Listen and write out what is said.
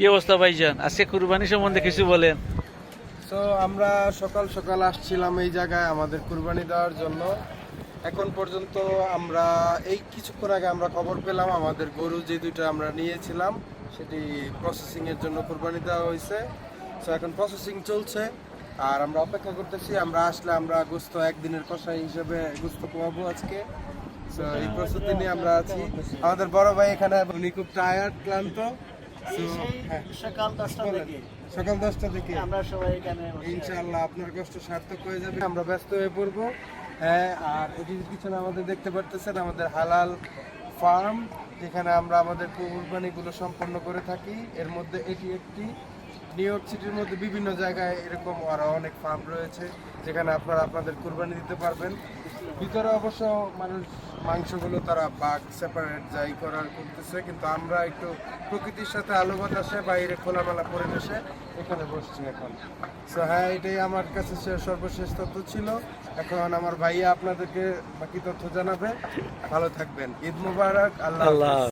কি অবস্থা ভাইজান, আজকে কুরবানি সম্বন্ধে কিছু বলেন। তো আমরা সকাল সকাল আসছিলাম এই জায়গায় আমাদের কুরবানি দেওয়ার জন্য। এখন পর্যন্ত আমরা এই কিছুক্ষণ আগে আমরা খবর পেলাম আমাদের গরু যে দুইটা আমরা নিয়েছিলাম সেটি প্রসেসিং এর জন্য কুরবানি দেওয়া হয়েছে। তো এখন প্রসেসিং চলছে আর আমরা অপেক্ষা করতেছি, আমরা আসলে আমরা গোস্ত একদিনের কষাই হিসেবে গোস্ত খাওয়াবো আজকে। তো এই প্রস্তুতি নিয়ে আমরা আছি। আমাদের বড় ভাই এখানে, উনি খুব টায়ার্ড, ক্লান্ত। So, হ্যাঁ, সকাল 10টা বলেন। থেকে সকাল 10টা থেকে আমরা সবাই এখানে ইনশাআল্লাহ আপনার কষ্ট সার্থক হয়ে যাবে, আমরা ব্যস্ত হয়ে পড়বো। হ্যাঁ, আর এটির পিছনে আমাদের দেখতে পারতেছেন আমাদের হালাল ফার্ম, যেখানে আমরা আমাদের কুরবানিগুলো সম্পন্ন করে থাকি। এর মধ্যে এটি একটি। নিউ ইয়র্ক সিটির মধ্যে বিভিন্ন জায়গায় এরকম আরো অনেক ফার্ম রয়েছে যেখানে আপনারা আপনাদের কুরবানি দিতে পারবেন। ভিতরে অবশ্য মানুষ মাংসগুলো তারা বাগ সেপারেট যাই করার করতেছে, কিন্তু আমরা একটু প্রকৃতির সাথে আলো বাতাসে বাইরে খোলামেলা পরিবেশে এখানে বসছি এখন। সো হ্যাঁ, এটাই আমার কাছে সর্বশেষ তথ্য ছিল। এখন আমার ভাইয়া আপনাদেরকে বাকি তথ্য জানাবে। ভালো থাকবেন, ঈদ মুবারক, আল্লাহ হাফেজ। আল্লাহ